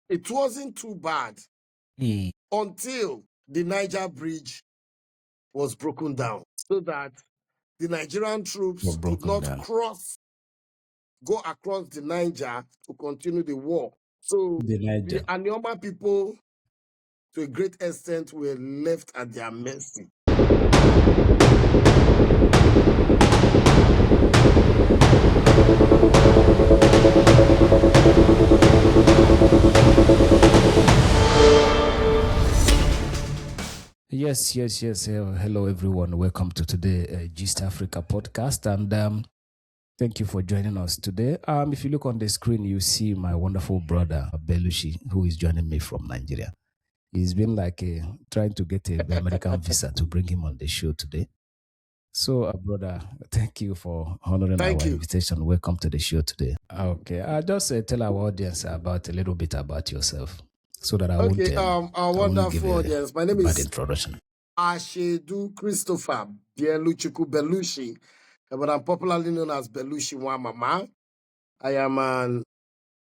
It wasn't too bad until the Niger Bridge was broken down so that the Nigerian troops could not go across the Niger to continue the war. So the Anioma people, to a great extent, were left at their mercy. Yes. Hello, everyone. Welcome to today Gist Africa podcast, and thank you for joining us today. If you look on the screen, you see my wonderful brother Belushi, who is joining me from Nigeria. He's been trying to get a American visa to bring him on the show today. So, brother, thank you for honoring our invitation. Welcome to the show today. Okay, I'll just tell our audience about a little bit about yourself, so that I won't our wonderful audience. My name is introduction. Ashedu Christopher Bieluchuku Belushi, but I'm popularly known as Belushi Wamama. I am an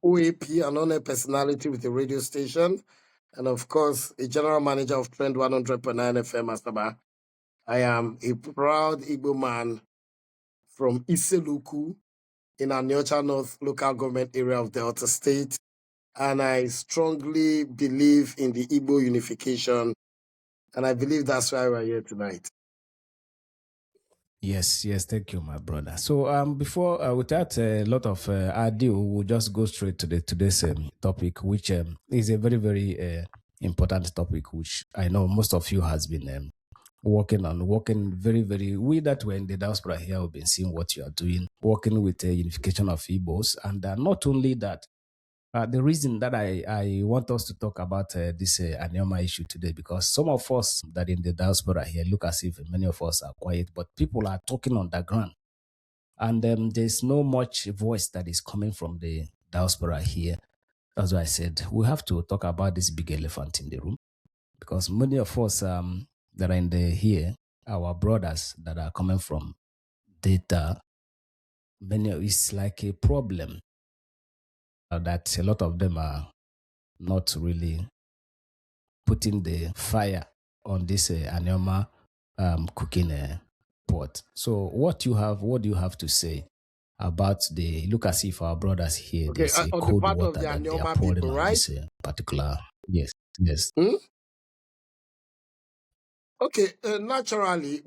OAP, an honor personality with a radio station, and of course, a general manager of Trend 100.9 FM Asaba. I am a proud Igbo man from Iseluku in Aniocha North local government area of Delta State. And I strongly believe in the Igbo unification. And I believe that's why we're here tonight. Yes, thank you, my brother. So, before without a lot of ado, we'll just go straight to today's topic, which is a very, very important topic, which I know most of you has been working very, very. We that were in the diaspora here have been seeing what you are doing, working with the unification of Igbos, and not only that. The reason that I want us to talk about this Anioma issue today, because some of us that in the diaspora here look as if many of us are quiet, but people are talking on the ground. And there's no much voice that is coming from the diaspora here. That's why I said we have to talk about this big elephant in the room, because many of us that are in the here, our brothers that are coming from data, many it's like a problem that a lot of them are not really putting the fire on this Anioma cooking pot. So what do you have to say about the look as if our brothers here they say cold water that they are pouring people, on this particular yes. Okay, naturally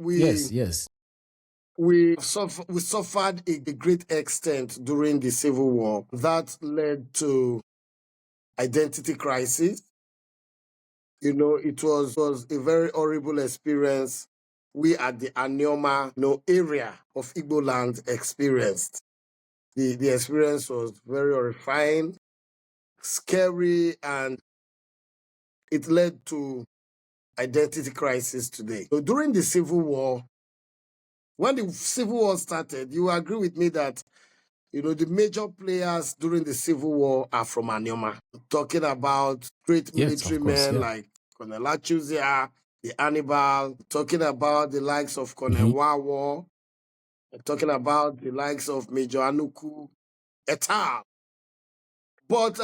we suffered a great extent during the Civil War that led to identity crisis. You know, it was a very horrible experience we at the Anioma area of Igbo land experienced. The experience was very horrifying, scary, and it led to identity crisis today. So during the Civil War, when the Civil War started, you agree with me that the major players during the Civil War are from Anioma. Talking about great military men like Colonel Achuzia, the Hannibal, talking about the likes of Colonel Wawo, talking about the likes of Major Anuku, et al. But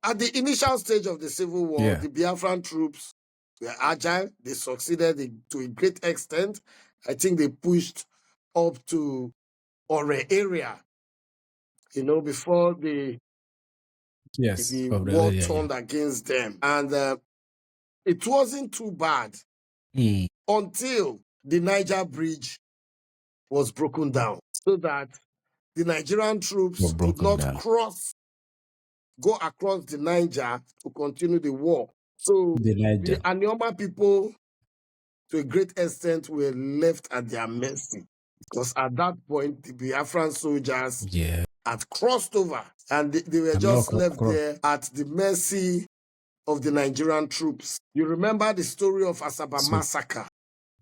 at the initial stage of the Civil War, the Biafran troops were agile. They succeeded to a great extent. I think they pushed up to Ore area, before the war turned against them. And it wasn't too bad until the Niger Bridge was broken down so that the Nigerian troops could not go across the Niger to continue the war. So the Anioma people, to a great extent, were left at their mercy. Because at that point, the Biafran soldiers had crossed over and they were just left there at the mercy of the Nigerian troops. You remember the story of Asaba massacre?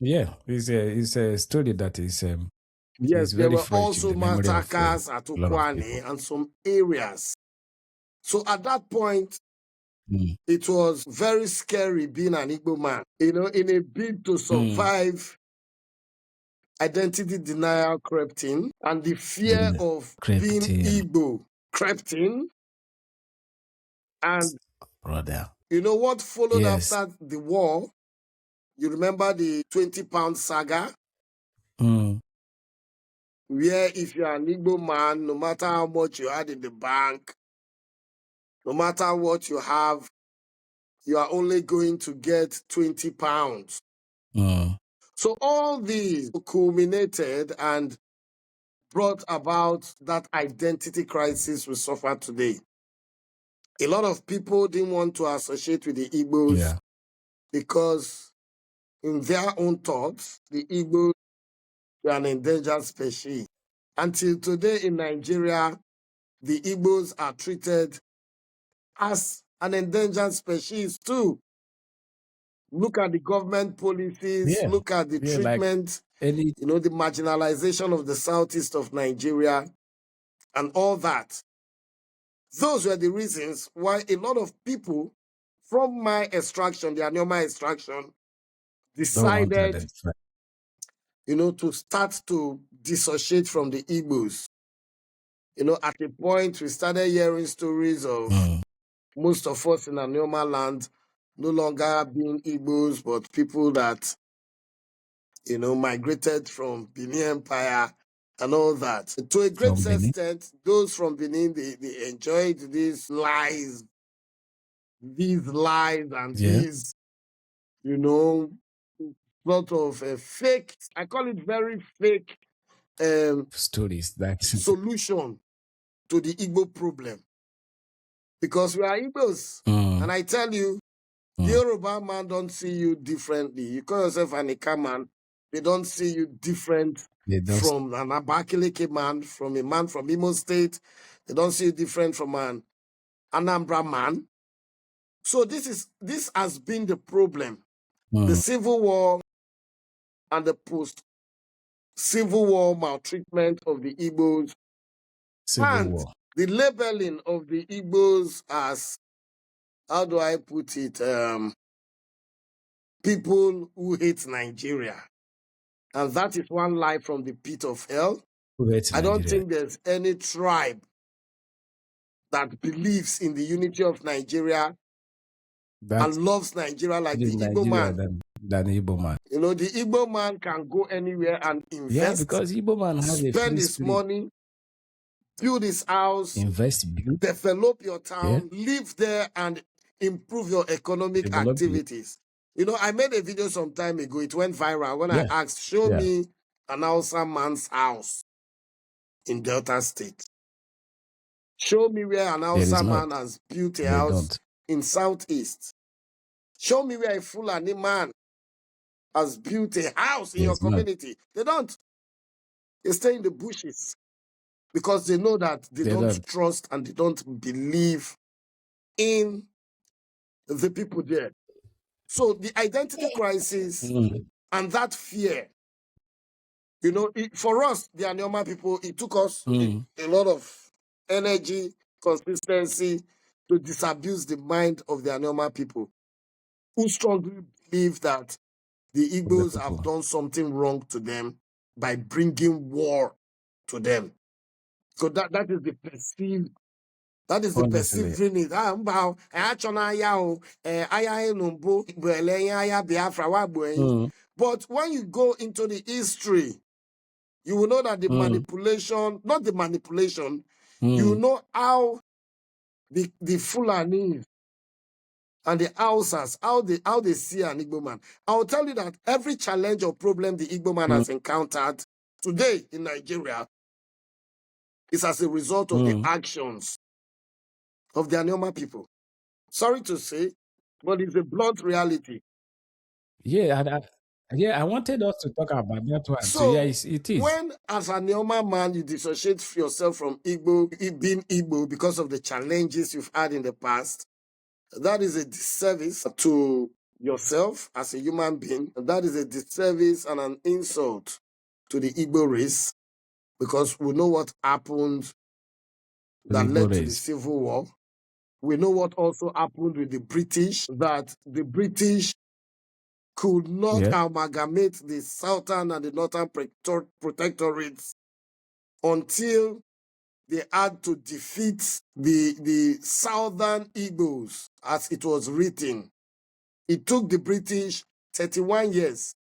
Yeah, it's a story that is yes, there were also massacres at Ukwane and some areas. So at that point, it was very scary being an Igbo man. In a bid to survive, identity denial crept in, and the fear of being Igbo crept in. And brother. You know what followed Yes. after the war? You remember the 20-pound saga? Mm. Where if you're an Igbo man, no matter how much you had in the bank, no matter what you have, you are only going to get 20 pounds. Mm. So all these culminated and brought about that identity crisis we suffer today. A lot of people didn't want to associate with the Igbos because in their own thoughts, the Igbos were an endangered species. Until today in Nigeria, the Igbos are treated as an endangered species too. Look at the government policies, Yeah. look at the Yeah. Like treatment, any. the marginalization of the southeast of Nigeria and all that. Those were the reasons why a lot of people from my extraction, the Anioma extraction, Don't want to decided, identify. to start to dissociate from the Igbos. At a point, we started hearing stories of most of us in Anioma land no longer being Igbos, but people that, migrated from Benin Empire and all that. To a great From Benin. extent, those from Benin, they enjoyed these lies and Yeah. these, sort of a fake, I call it very fake Stories that. solution to the Igbo problem. Because we are Igbos. And I tell you, the Yoruba man don't see you differently. You call yourself an Ika man, they don't see you different They just. from an Abakaliki man, from a man from Imo State. They don't see you different from an Anambra man. So this has been the problem. The Civil War and the post-Civil War maltreatment of the Igbos Civil and War. the labeling of the Igbos as, how do I put it, people who hate Nigeria. And that is one lie from the pit of hell. I don't Nigeria. think there's any tribe that believes in the unity of Nigeria That and loves Nigeria like the in Igbo Nigeria man. than Igbo man. The Igbo man can go anywhere and Yeah, invest, because Igbo man has a spend free his spirit. money, build his house, Invest, build, develop your town, live there and improve your economic develop. activities. I made a video some time ago. It went viral when I Yeah. asked, show me an Hausa man's house in Delta State. Show me where an Hausa man has built a house in Southeast. Show me where a Fulani man has built a house in your community. They don't. They stay in the bushes because they know that they don't trust and they don't believe in the people there. So the identity crisis and that fear, for us, the Anioma people, it took us a lot of energy, consistency to disabuse the mind of the Anioma people who strongly believe that the Igbos have done something wrong to them by bringing war to them. So that is the perceived. That is the perceived meaning. But when you go into the history, you will know that the manipulation, not the manipulation, you know how the Fulanis and the Hausas, how they see an Igbo man. I'll tell you that every challenge or problem the Igbo man has encountered today in Nigeria is as a result of the actions of the Anioma people. Sorry to say, but it's a blunt reality. Yeah, I wanted us to talk about that one. So yeah, it is. When, as an Anioma man, you dissociate yourself from being Igbo because of the challenges you've had in the past, that is a disservice to yourself as a human being. That is a disservice and an insult to the Igbo race because we know what happened that led to the Civil War. We know what also happened with the British, that the British could not amalgamate the southern and the northern protectorates until they had to defeat the southern Igbos, as it was written. It took the British 31 years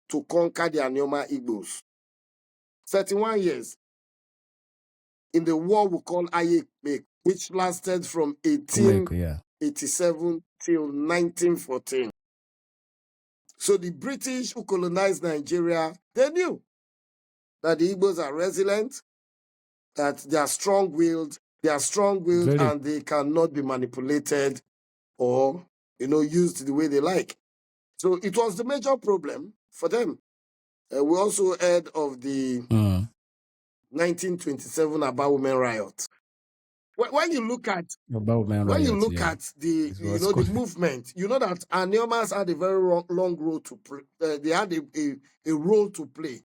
to conquer the Anioma Igbos. 31 years in the war we call Ayekmek, which lasted from 1887 till 1914. So the British who colonized Nigeria, they knew that the Igbos are resilient, that they are strong-willed, and they cannot be manipulated or, used the way they like. So it was the major problem for them. We also heard of the 1927 Aba Women Riot. When you look at the the movement, you know that Aniomas had a very long road to play. They had a role to play.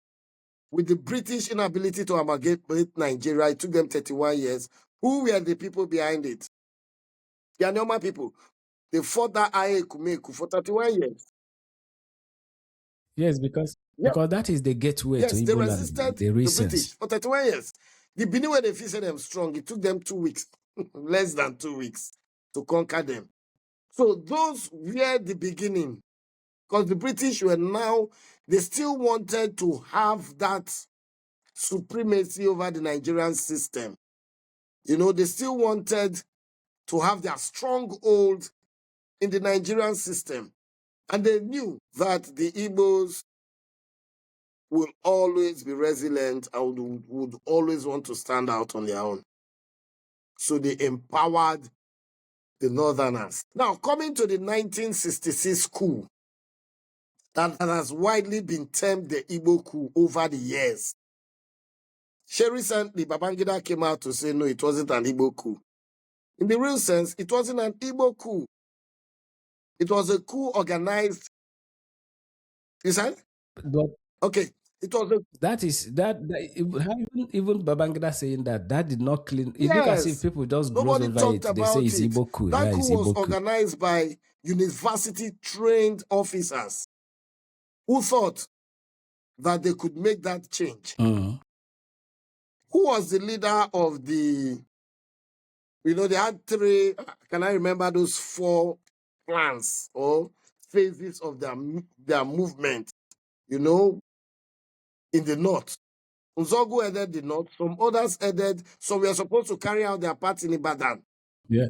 With the British inability to amalgamate Nigeria, it took them 31 years. Who were the people behind it? The Anioma people. They fought that Aye Kumeku for 31 years. Yes, because that is the gateway to Igbo they resisted land, the British for 31 years. The Benin, where they feel them strong, it took them 2 weeks, less than 2 weeks, to conquer them. So those were the beginning, because the British were now, they still wanted to have that supremacy over the Nigerian system. They still wanted to have their stronghold in the Nigerian system. And they knew that the Igbos will always be resilient and would always want to stand out on their own. So they empowered the Northerners. Now, coming to the 1966 coup, that has widely been termed the Igbo coup over the years. Recently, Babangida came out to say, no, it wasn't an Igbo coup. In the real sense, it wasn't an Igbo coup. It was a coup organized. You said? But okay, it was a. That even Babangida saying that did not clean. It look as if people just gloss over it. They say it's Igbo coup. That coup was organized by university-trained officers who thought that they could make that change. Who was the leader of the? They had 3. Can I remember those 4 plans or phases of their movement? In the north. Nzogu headed the north. Some others headed. Some were supposed to carry out their parts in Ibadan. Yeah.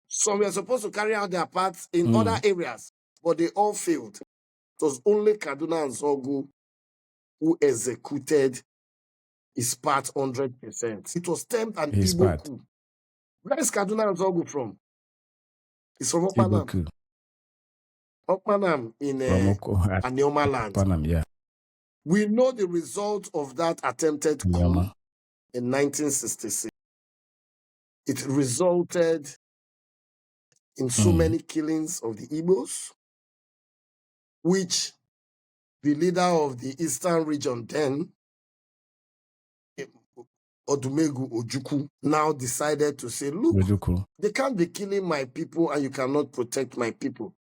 Some were supposed to carry out their parts in other areas, but they all failed. It was only Kaduna and Nzogu who executed his part 100%. It was termed an Igbo coup. Where is Kaduna and Nzogu from? It's from Okpanam. Okpanam in Anioma land. Okpanam, yeah. We know the result of that attempted coup in 1966. It resulted in so many killings of the Igbos, which the leader of the eastern region then, Odumegu Ojukwu, now decided to say, look, they can't be killing my people and you cannot protect my people.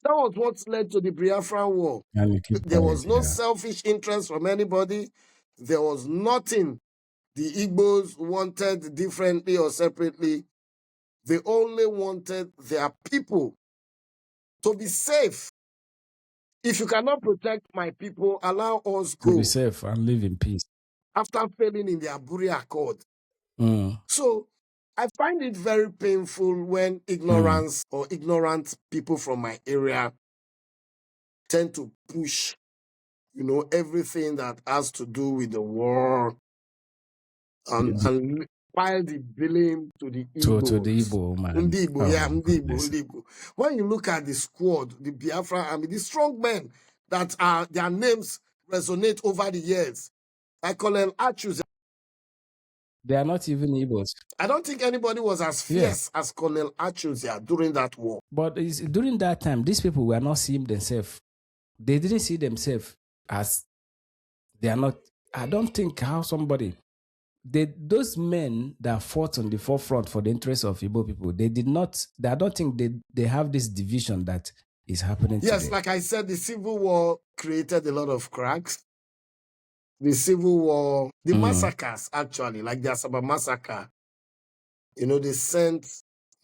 That was what led to the Biafran War. There was no selfish interest from anybody. There was nothing the Igbos wanted differently or separately. They only wanted their people to be safe. If you cannot protect my people, allow us go. To be safe and live in peace. After failing in the Aburi Accord. So I find it very painful when ignorance or ignorant people from my area tend to push, everything that has to do with the war and pile the blame to the Igbo. To the Igbo, man. Ndibo. When you look at the squad, the Biafra army, the strong men that are their names resonate over the years, like Colonel Achuz. They are not even Igbos. I don't think anybody was as fierce as Colonel Achuz during that war. But during that time, these people were not seeing themselves. They didn't see themselves as they are not. I don't think how somebody. Those men that fought on the forefront for the interests of Igbo people, I don't think they have this division that is happening today. Yes, like I said, the Civil War created a lot of cracks. the Civil War, the massacres, actually, like the Asaba massacre, they sent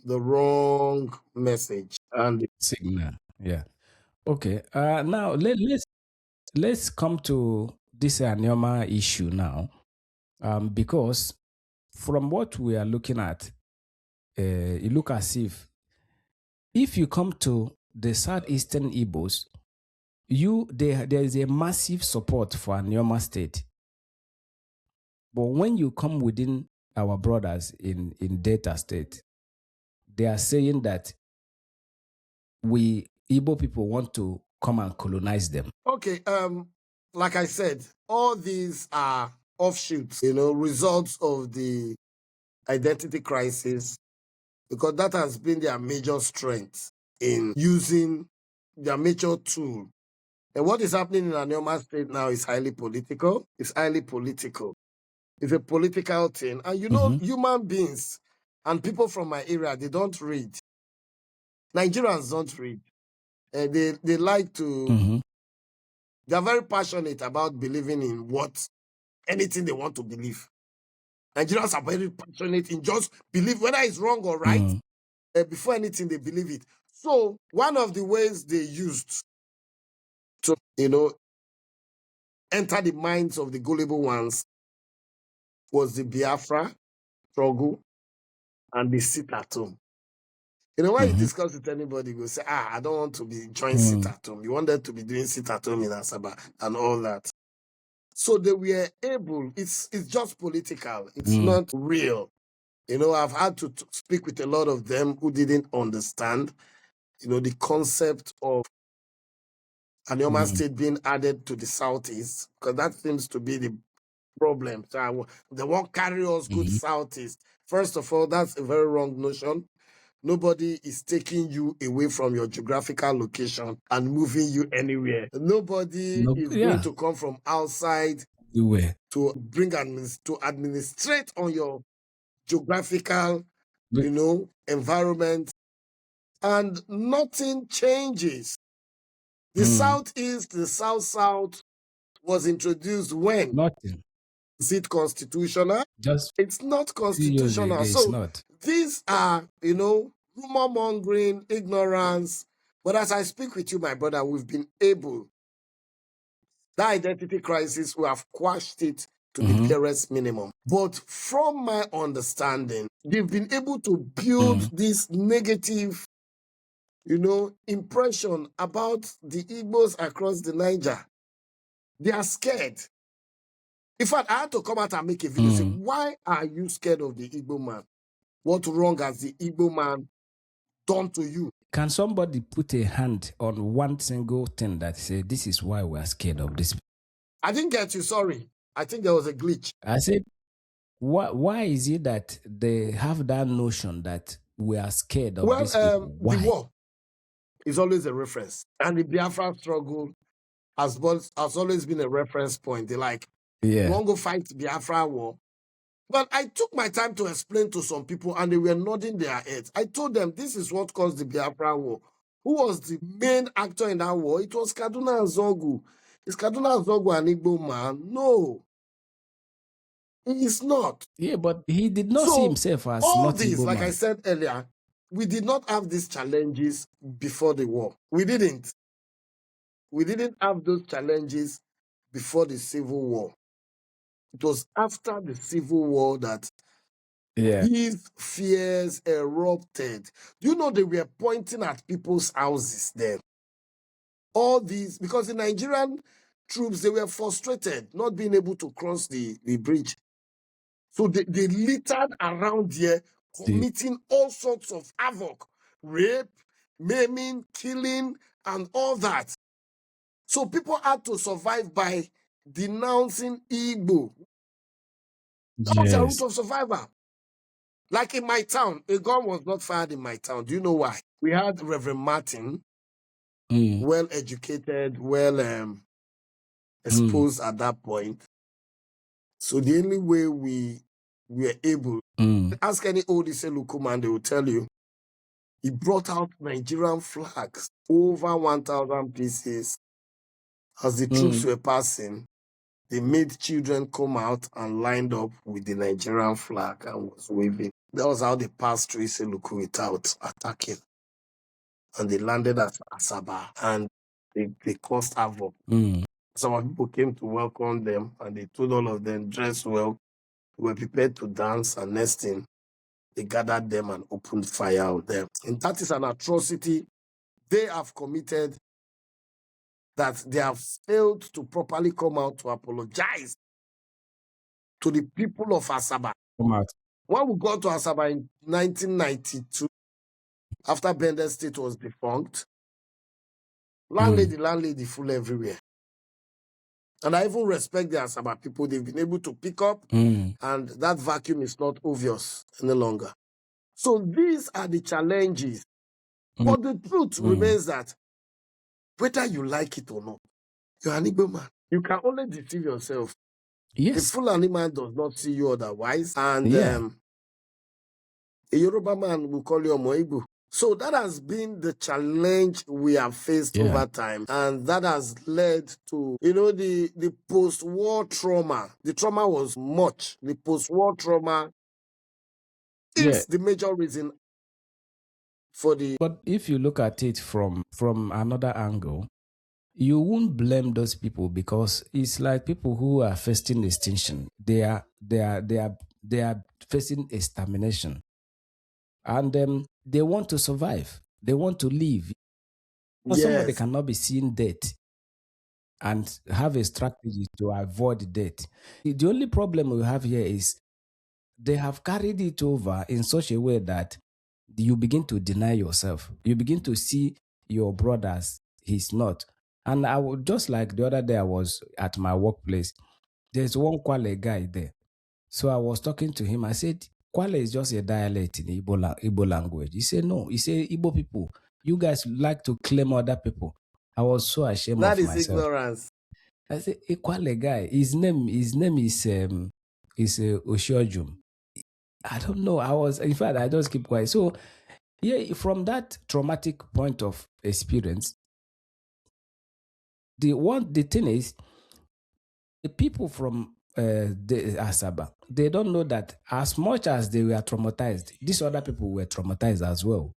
the wrong message. And Signal. Yeah. Okay. Now let's come to this Anioma issue now. Because from what we are looking at, it look as if you come to the southeastern Igbos, there is a massive support for Anioma state. But when you come within our brothers in Delta State, they are saying that we Igbo people want to come and colonize them. okay, like I said, all these are offshoots, results of the identity crisis, because that has been their major strength in using their major tool. And what is happening in Anioma State now is highly political. It's highly political. It's a political thing. And human beings and people from my area, they don't read. Nigerians don't read. They like to, they're very passionate about believing in anything they want to believe. Nigerians are very passionate in just believe whether it's wrong or right. Before anything, they believe it. So one of the ways they used to, enter the minds of the gullible ones was the Biafra struggle and the sit at home. When you discuss with anybody, you go say, I don't want to be joining sit at home. You wanted to be doing sit at home in Asaba and all that. So they were able, it's just political. It's not real. I've had to speak with a lot of them who didn't understand, the concept of Anioma State being added to the Southeast, because that seems to be the problem. So they won't carry us good Southeast. First of all, that's a very wrong notion. Nobody is taking you away from your geographical location and moving you anywhere. Nobody is going to come from outside to to administrate on your geographical, environment, and nothing changes. The Southeast, the South was introduced when? Nothing. Is it constitutional? It's not constitutional. So these are, rumor mongering, ignorance. But as I speak with you, my brother, we've been able, that identity crisis, we have quashed it to the barest minimum. But from my understanding, they've been able to build this negative, impression about the Igbos across the Niger. They are scared. In fact, I had to come out and make a video say, why are you scared of the Igbo man? What wrong has the Igbo man done to you? Can somebody put a hand on one single thing that say this is why we are scared of this? I didn't get you, sorry. I think there was a glitch. I said, why is it that they have that notion that we are scared of this people? Why? The war is always a reference. And the Biafra struggle has always been a reference point. They're like, you want to go fight Biafra war? But I took my time to explain to some people and they were nodding their heads. I told them this is what caused the Biafra war. Who was the main actor in that war? It was Kaduna Zogu. Is Kaduna Zogu an Igbo man? No. He is not. Yeah, but he did not see himself as all not these, Igbo like man. I said earlier, we did not have these challenges before the war. We didn't. We didn't have those challenges before the Civil War. It was after the Civil War that these fears erupted. Do you know they were pointing at people's houses then? All these, because the Nigerian troops, they were frustrated not being able to cross the bridge. So they littered around here, committing all sorts of havoc, rape, maiming, killing, and all that. So people had to survive by denouncing Igbo. That was a route of survival. Like in my town, a gun was not fired in my town. Do you know why? We had Reverend Martin, well educated, well exposed at that point. So the only way we were able, ask any old Iseluku man, they will tell you, he brought out Nigerian flags, over 1,000 pieces, as the troops were passing. they made children come out and lined up with the Nigerian flag and was waving. That was how they passed through Iseluku without attacking. And they landed at Asaba and they caused havoc. Some people came to welcome them and they told all of them, dress well, were prepared to dance, and next thing, they gathered them and opened fire on them. And that is an atrocity they have committed, that they have failed to properly come out to apologize to the people of Asaba. Come out. When we got to Asaba in 1992, after Bender State was defunct, landlady full everywhere. And I even respect the Asaba people. They've been able to pick up, and that vacuum is not obvious any longer. So these are the challenges. But the truth remains that whether you like it or not, you're an Igbo man. You can only deceive yourself. Yes. The Fulani man does not see you otherwise. And Yeah. a Yoruba man will call you Omo. So that has been the challenge we have faced over time. And that has led to, the post-war trauma. The trauma was much. The post-war trauma is the major reason for the... But if you look at it from another angle, you won't blame those people, because it's like people who are facing extinction. They are facing extermination, and they want to survive. They want to live. Yes. Somebody cannot be seeing death and have a strategy to avoid death. The only problem we have here is they have carried it over in such a way that you begin to deny yourself. You begin to see your brothers. He's not. And I would, just like the other day, I was at my workplace. There's one Kwale guy there. So I was talking to him. I said, Kwale is just a dialect in Igbo language. He said, no. He said, Igbo people, you guys like to claim other people. I was so ashamed of myself. That is ignorance. I said, a Kwale guy, his name is Oshiojum. I don't know. In fact, I just keep quiet. So, yeah, from that traumatic point of experience, the thing is, the people from the Asaba, they don't know that as much as they were traumatized, these other people were traumatized as well.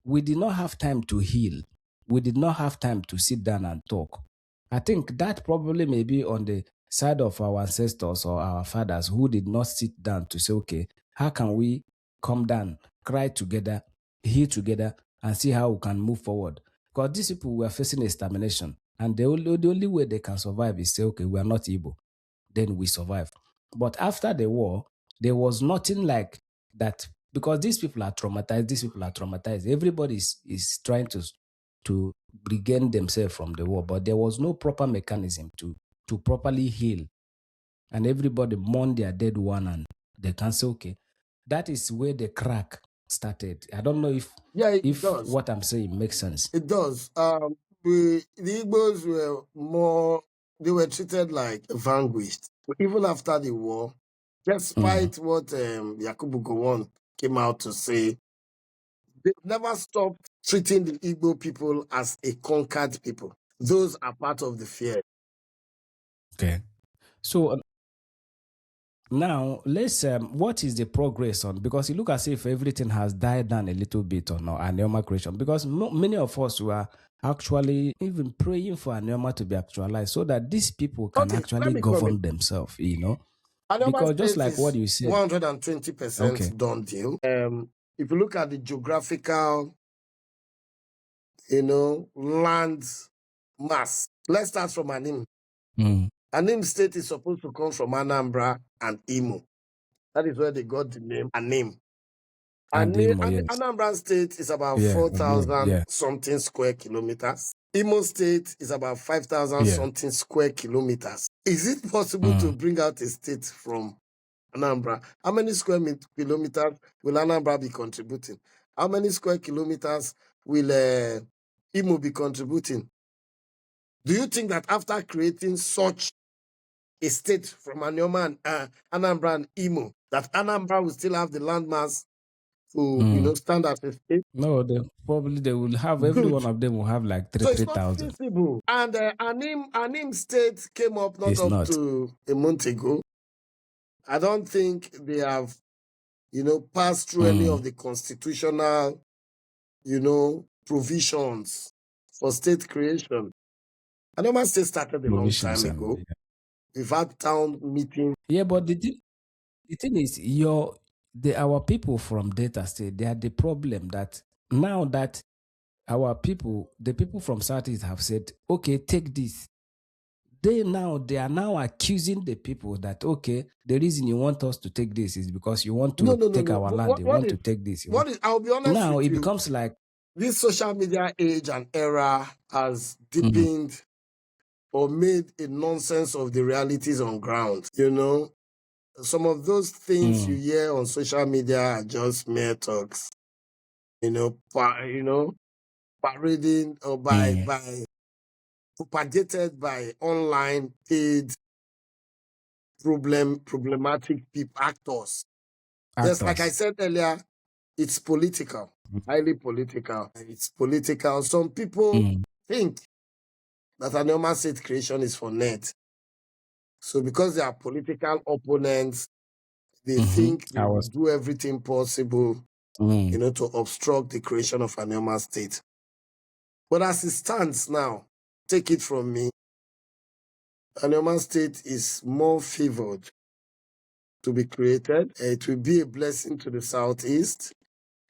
We did not have time to heal. We did not have time to sit down and talk. I think that probably may be on the side of our ancestors or our fathers who did not sit down to say, okay, how can we come down, cry together, heal together, and see how we can move forward? Because these people were facing extermination, and the only way they can survive is say, okay, we are not Igbo. Then we survive. But after the war, there was nothing like that, because these people are traumatized. Everybody is trying to regain themselves from the war, but there was no proper mechanism to properly heal. And everybody mourned their dead one, and they can say, okay, that is where the crack started. I don't know if does. What I'm saying makes sense. It does. The Igbos were they were treated like vanquished. Even after the war, despite what Yakubu Gowon came out to say, they never stopped treating the Igbo people as a conquered people. Those are part of the fear. Okay. So now let's what is the progress on, because it looks as if everything has died down a little bit on our Anioma creation, because many of us were actually even praying for Anioma to be actualized so that these people can actually govern themselves, Anioma because just like what you said, 120% done deal. If you look at the geographical, land mass, let's start from Anim. Anim State is supposed to come from Anambra and Imo. That is where they got the name Anim. Anambra State is about 4,000 something square kilometers. Imo State is about 5,000 something square kilometers. Is it possible to bring out a state from Anambra? How many square kilometers will Anambra be contributing? How many square kilometers will Imo be contributing? Do you think that after creating such a state from Anioma and Anambra and Imo, that Anambra will still have the landmass to, Mm. stand as a state. No, they will have every Good. one of them will have like So it's three not thousand. feasible. And Anim State came up not It's up not. to a month ago. I don't think they have, passed through any Mm. of the constitutional, provisions for state creation. Anoma State started a long time Provisions and ago. We've had town meetings. yeah, but the thing is, our people from Delta State, they are the problem that now that our people, the people from Southeast have said, okay, take this. They are now accusing the people that okay, the reason you want us to take this is because you want No, to no, no, take no. our land. What, You what want is to take this. what is I'll be honest Now with it you. becomes like This social media age and era has mm, deepened or made a nonsense of the realities on ground. Some of those things you mm, hear on social media are just mere talks. Parading or mm, by propagated by online paid problematic people actors. Yes, like I actors. said earlier, it's political, highly political. It's political. Some people Mm, think that Anioma State creation is for net. So because they are political opponents, they think they I will was. do everything possible, Mm, to obstruct the creation of Anioma State. But as it stands now, take it from me, Anioma State is more favored to be created. It will be a blessing to the Southeast.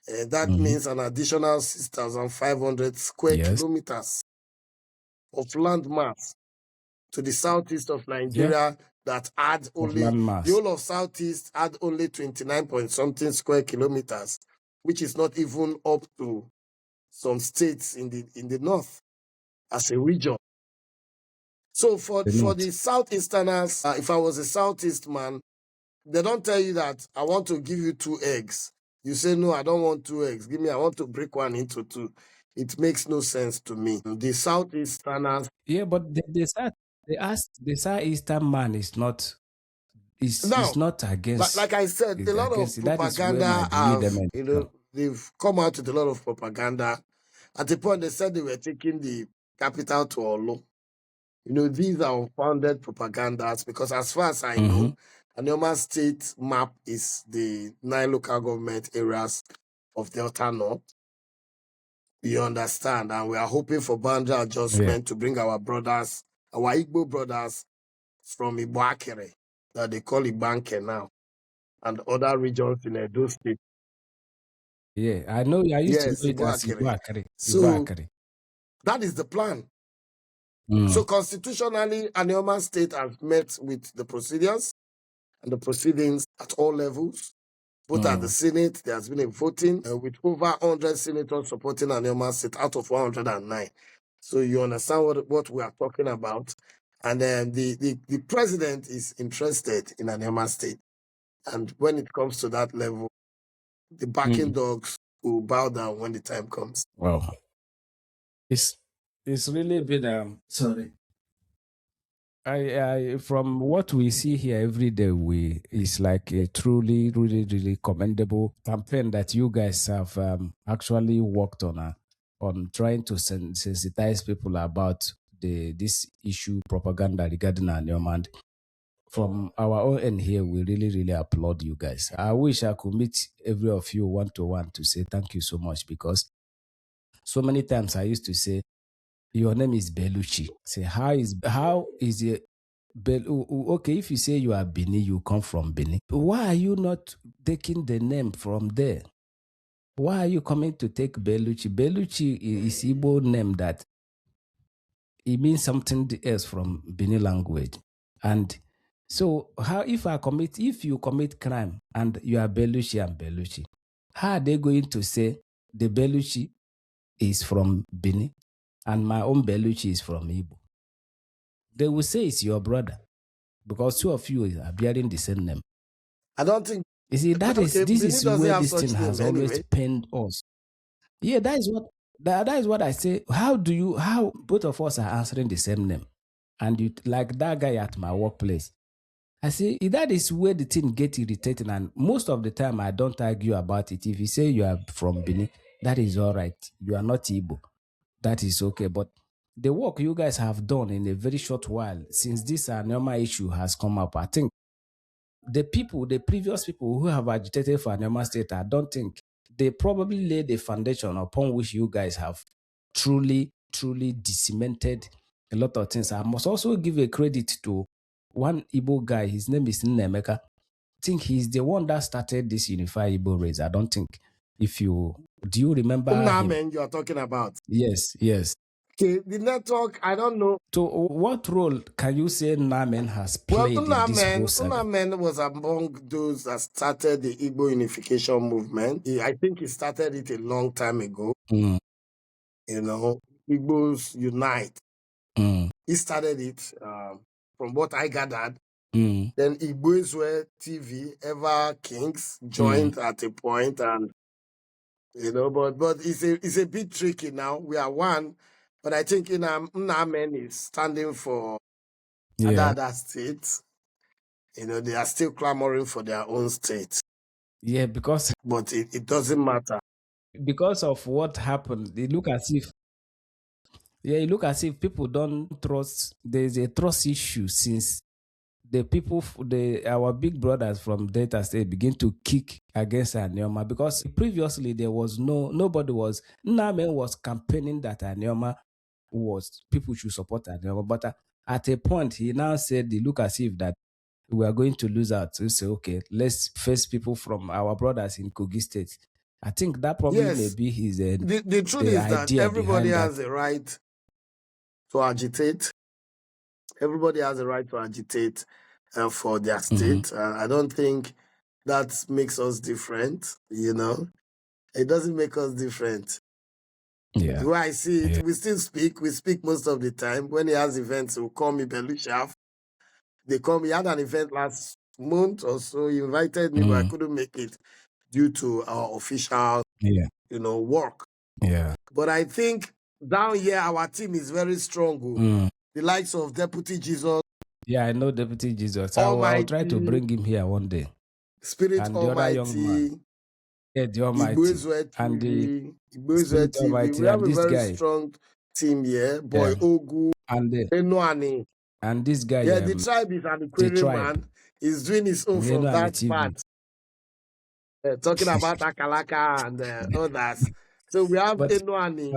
That mhm. means an additional 6,500 square Yes. kilometers of land mass to the southeast of Yeah. Nigeria that add Of only, land the mass. whole of southeast add only 29 point something square kilometers, which is not even up to some states in the north as a region. So The for north. the southeasterners, if I was a southeast man, they don't tell you that I want to give you 2 eggs. You say, no, I don't want 2 eggs. I want to break one into two. It makes no sense to me. The southeasterners. Yeah, but the southeastern man is Now, not against like I said, a is lot of against it. That is where my propaganda belief have, them. they've come out with a lot of propaganda. At the point, they said they were taking the capital to Olo. These are unfounded propagandas because, as far as I Mm-hmm. know, Anioma State map is the 9 local government areas of Delta North. You understand? And we are hoping for boundary Yeah. adjustment to bring our brothers, our Igbo brothers from Iboakere, that they call Ibanke now, and other regions in Edo State. Yeah. I know I used to know Yes, it as Iboakere. Ibuakari. So Ibuakari. that is the plan. Mm, So constitutionally, Anioma State has met with the procedures and the proceedings at all levels. Both at the mm. Senate, there has been a voting with over 100 senators supporting Anioma State out of 109. So you understand what we are talking about. And then the president is interested in Anioma State. And when it comes to that level, the backing Mm. dogs will bow down when the time comes. Wow. It's it's really been sorry. I from what we see here every day, it's like a truly, really, really commendable campaign that you guys have actually worked on trying to sensitize people about this issue propaganda regarding Aniom. And from our own end here, we really, really applaud you guys. I wish I could meet every of you one to one to say thank you so much because so many times I used to say your name is Beluchi. Say how is it okay, if you say you are Bini, you come from Bini. Why are you not taking the name from there? Why are you coming to take Beluchi? Beluchi is Igbo name that it means something else from Bini language. And so how if you commit crime and you are Beluchi and Beluchi, how are they going to say the Beluchi is from Bini and my own Beluchi is from Igbo? They will say it's your brother because two of you are bearing the same name. I don't think, You see, okay, this Benin is doesn't where have this thing such name has always anyway. pained us. Yeah, that is what I say. How both of us are answering the same name? And you like that guy at my workplace. I say that is where the thing get irritating, and most of the time I don't argue about it. If you say you are from Benin, that is all right. You are not Igbo, that is okay. But the work you guys have done in a very short while since this Anioma issue has come up, I think the previous people who have agitated for Anioma State, I don't think they probably laid the foundation upon which you guys have truly, truly cemented a lot of things. I must also give a credit to one Igbo guy. His name is Nnemeka. I think he's the one that started this unified Igbo race. I don't think do you remember him? Namen you are talking about. Yes, yes. Okay, the network, I don't know. So what role can you say Namen has Well, played in this whole saga? Unamen was among those that started the Igbo unification movement. I think he started it a long time ago. Mm, You know, Igbos unite. mm, He started it, from what I gathered. mm, Then Igbo TV, Ever Kings joined at a point, and but it's a bit tricky now. We are one, but I think Unamen is standing for yeah. other states. They are still clamoring for their own state. Yeah, because But it doesn't matter. of what happened, it look as if people don't trust. There's a trust issue since our big brothers from Delta State begin to kick against Anioma, because previously there was nobody was Nnamen was campaigning that Anioma people should support Anioma, but at a point he now said it look as if that we are going to lose out. So say, okay, let's face people from our brothers in Kogi State. I think that probably may Yes. be his The truth the is that idea everybody behind has that. a right to agitate. Everybody has a right to agitate for their state. I don't think that makes us different. It doesn't make us different. Yeah. The way I see it, Yeah. we still speak. We speak most of the time. When he has events, he'll call me Belushaf. They call me. He had an event last month or so. He invited me, but I couldn't make it due to our official, work. Yeah. But I think down here, our team is very strong. The likes of Deputy Jesus. Yeah, I know Deputy Jesus. I'll try to bring him here one day. Spirit And Almighty. The other young man. Yeah, the Almighty. And the Spirit TV. Almighty. We have and a this very guy. strong team here. Boy Ogu. And Enoani. And this guy. Yeah, the tribe is an Aquarian man. He's doing his own from that part. Talking about Akalaka and others. So we have Enoani.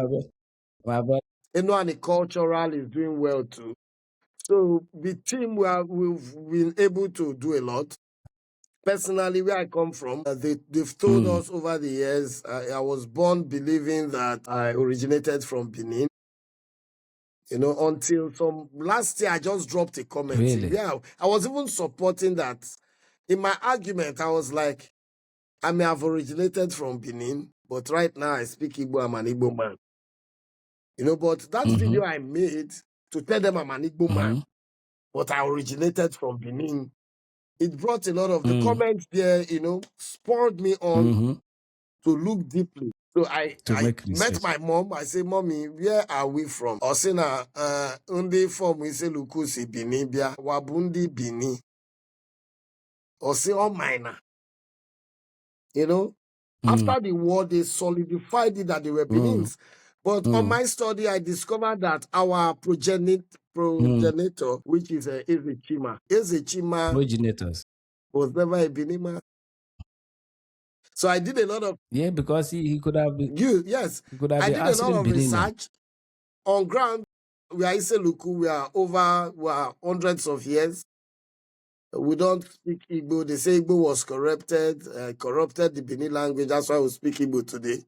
Enoani Cultural is doing well too. So the team we've been able to do a lot. Personally, where I come from, they've told us over the years, I was born believing that I originated from Benin. Until last year, I just dropped a comment. Really? Yeah, I was even supporting that. In my argument, I was like, I may have originated from Benin, but right now I speak Igbo, I'm an Igbo man. But that video I made to tell them I'm an Igbo man, but I originated from Benin, it brought a lot of the comments there, spurred me on to look deeply. So I met my mom. I say, Mommy, where are we from? Osina, undi from we say Lukusi Bini bia wabundi Bini. Osi all minor. After the war, they solidified it that they were Benins. But on my study, I discovered that our progenitor, which is Ezechima, progenitors, was never a Benima. So I did a lot of because he could have been. Yes, I did a lot of research on ground. We are Iseluku. We are hundreds of years. We don't speak Igbo. They say Igbo was corrupted the Benin language. That's why we speak Igbo today.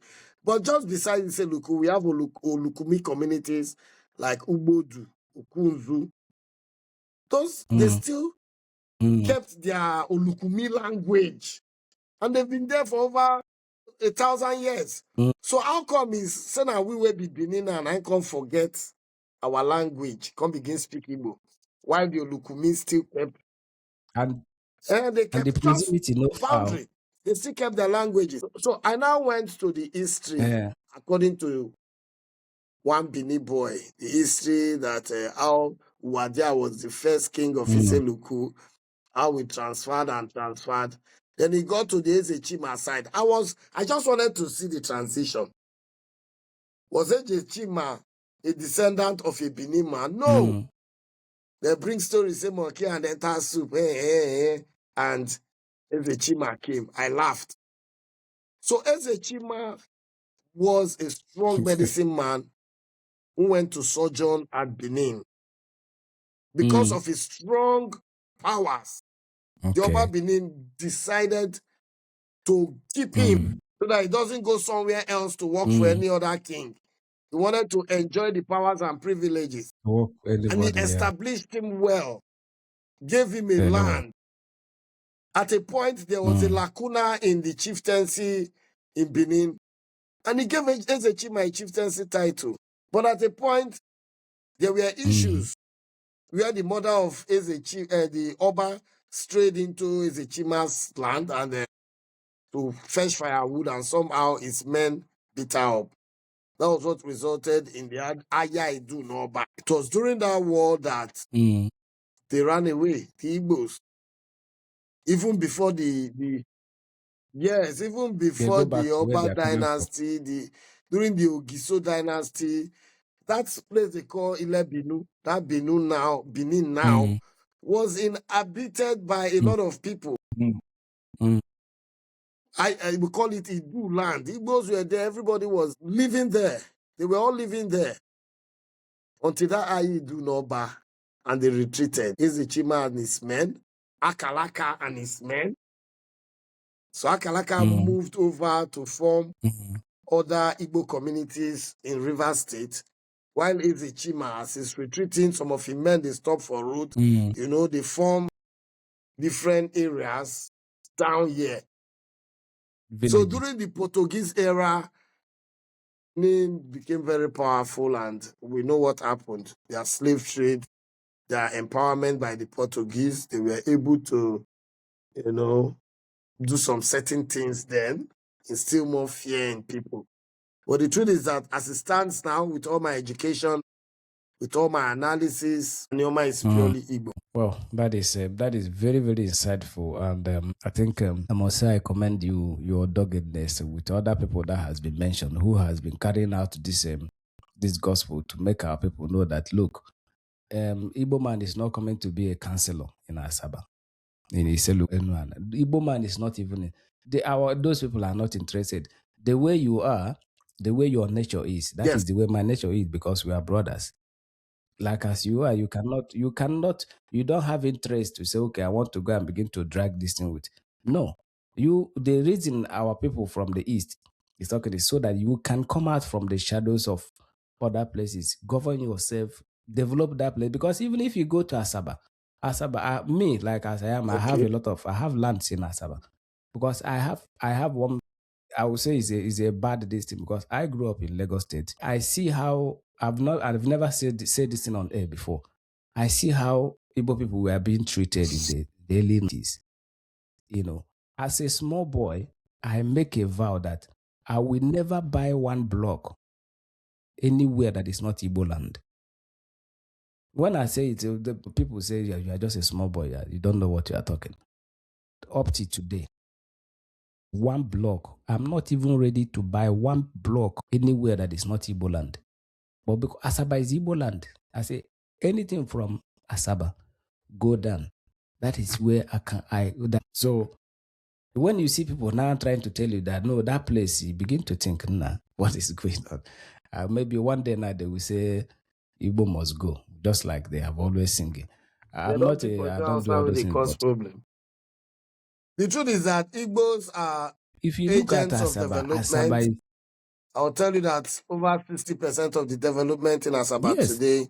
But just beside Iseluku, we have Olukumi communities like Ubodu, Ukunzu. Those they still kept their Olukumi language. And they've been there for over 1,000 years. So how come is saying that we will be Benin and I can't forget our language, can't begin speak Igbo, while the Olukumi still kept and they kept the proximity boundary. They still kept their languages. So I now went to the history according to one Benin boy, the history that how Wadia was the first king of Iseluku. how we transferred and transferred. Then he got to the Ezechima side. I just wanted to see the transition. Was Ezechima a descendant of a Benin man? No. They bring stories, say monkey and enter soup, and Ezechima came. I laughed. So Ezechima was a strong medicine man who went to sojourn at Benin. Because of his strong powers, the Oba Benin decided to keep him so that he doesn't go somewhere else to work for any other king. He wanted to enjoy the powers and privileges. And he established him well, gave him a land. At a point, there was a lacuna in the chieftaincy in Benin, and he gave Ezechima a chieftaincy title. But at a point, there were issues where the mother of the Oba strayed into Ezechima's land and to fetch firewood, and somehow his men beat her up. That was what resulted in the Aya Idu Noba. It was during that war that they ran away, the Igbos. Even before even before the Oba dynasty, during the Ogiso dynasty, that place they call Ilebinu, that Benin now, was inhabited by a lot of people. I we call it Idu land. The Igbos were there, everybody was living there. They were all living there. Until that Idu Noba, and they retreated. Ezechima and his men, Akalaka and his men. So Akalaka moved over to form other Igbo communities in Rivers State, while Ezechima, as he's retreating, some of his men, they stop for road. They form different areas down here. So during the Portuguese era, Benin became very powerful, and we know what happened. Their slave trade, their empowerment by the Portuguese, they were able to, do some certain things then, instill more fear in people. But the truth is that as it stands now, with all my education, with all my analysis, Anioma is purely Igbo. Well, that is very, very insightful, and I think I must say I commend your doggedness with other people that has been mentioned, who has been carrying out this gospel to make our people know that look, Igbo man is not coming to be a counselor in Asaba. In Iselu, Igbo man is not even those people are not interested. The way you are, the way your nature is, that is the way my nature is, because we are brothers. Like as you are, you don't have interest to say, okay, I want to go and begin to drag this thing with. No. The reason our people from the East is talking is so that you can come out from the shadows of other places, govern yourself, develop that place. Because even if you go to Asaba, me, like as I am, I have lands in Asaba. Because I have one, I would say is a bad distance, because I grew up in Lagos State. I see how I've never said this thing on air before. I see how Igbo people were being treated in the daily news. As a small boy, I make a vow that I will never buy one block anywhere that is not Igbo land. When I say it, the people say, yeah, you are just a small boy. You don't know what you are talking. Up to today, one block, I'm not even ready to buy one block anywhere that is not Igbo land. But because Asaba is Igbo land, I say anything from Asaba, go down. That is where So when you see people now trying to tell you that, no, that place, you begin to think, nah, what is going on? Maybe one day now they will say, Igbo must go, just like they have always singing. I don't do all those things. Problem. The truth is that Igbos are if you look at agents of development. I'll tell you that over 60% of the development in Asaba today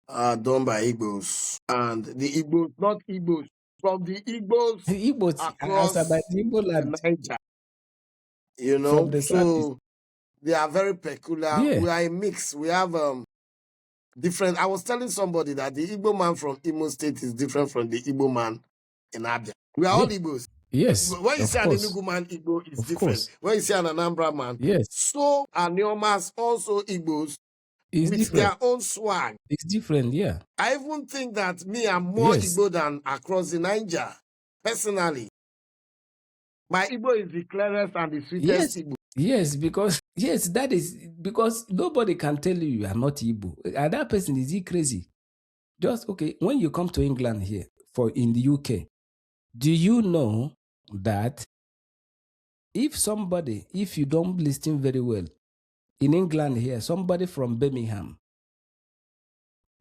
are done by Igbos. And the Igbos, not Igbos, from the Igbos across Niger. From the so they are very peculiar. Yeah. We are a mix. We have different. I was telling somebody that the Igbo man from Imo State is different from the Igbo man in Abia. We are all Igbos. Yes. When you say an Enugu man, Igbo is different. When you say an Anambra man, yes. So Aniomas also Igbos, It's with different. their own swag. It's different, yeah. I even think that me, I'm more Yes. Igbo than across the Niger, personally. My Igbo is the clearest and the sweetest Yes. Igbo. Yes, because yes, that is because nobody can tell you are not Igbo. And that person, is he crazy? Just okay, when you come to England here for in the UK, do you know that if you don't listen very well, in England here, somebody from Birmingham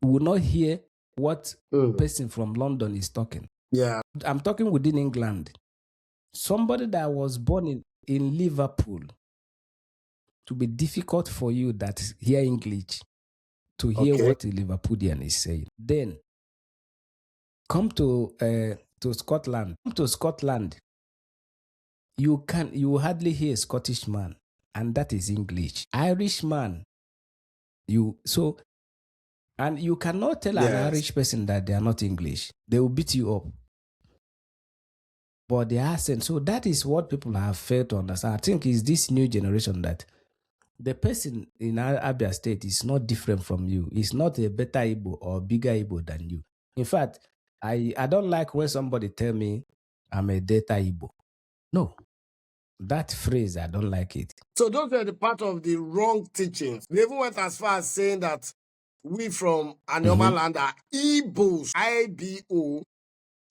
will not hear what person from London is talking. Yeah. I'm talking within England. Somebody that was born in Liverpool, to be difficult for you that hear English to hear Okay. what a Liverpoolian is saying. Then come to Scotland. Come to Scotland, you hardly hear a Scottish man, and that is English. Irish man, and you cannot tell an Yes. Irish person that they are not English. They will beat you up. But the accent, so that is what people have failed to understand. I think it's this new generation that the person in Abia State is not different from you. It's not a better Igbo or bigger Igbo than you. In fact, I don't like when somebody tell me I'm a data Igbo. No, that phrase, I don't like it. So those were the part of the wrong teachings. They even went as far as saying that we from Anioma land are Igbos, IBO,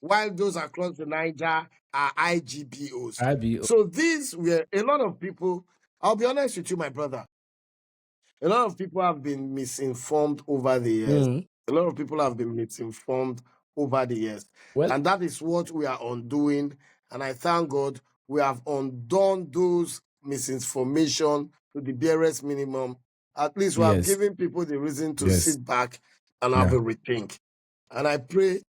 while those across the Niger are IGBOs. IBO. So these were a lot of people. I'll be honest with you, my brother. A lot of people have been misinformed over the years. A lot of people have been misinformed over the years. Well, and that is what we are undoing. And I thank God we have undone those misinformation to the barest minimum. At least we have yes. given people the reason to Yes. sit back and have a rethink. And I pray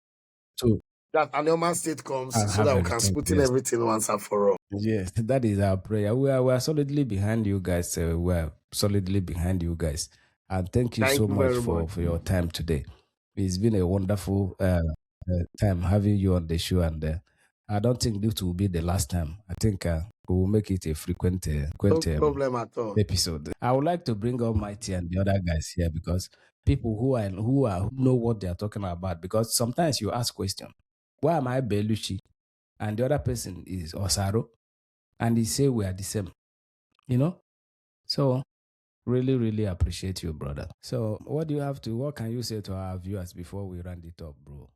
So that Anioma State comes I'll so have that we a can rethink, put in yes. everything once and for all. Yes, that is our prayer. We are solidly behind you guys. We are solidly behind you guys. And thank you so much for your time today. It's been a wonderful time having you on the show. And I don't think this will be the last time. I think we will make it a frequent No problem at all. episode. I would like to bring Almighty and the other guys here because people who know what they are talking about. Because sometimes you ask question, why am I Belushi? And the other person is Osaro, and they say we are the same, So really, really appreciate you, brother. So what can you say to our viewers before we round it up, bro?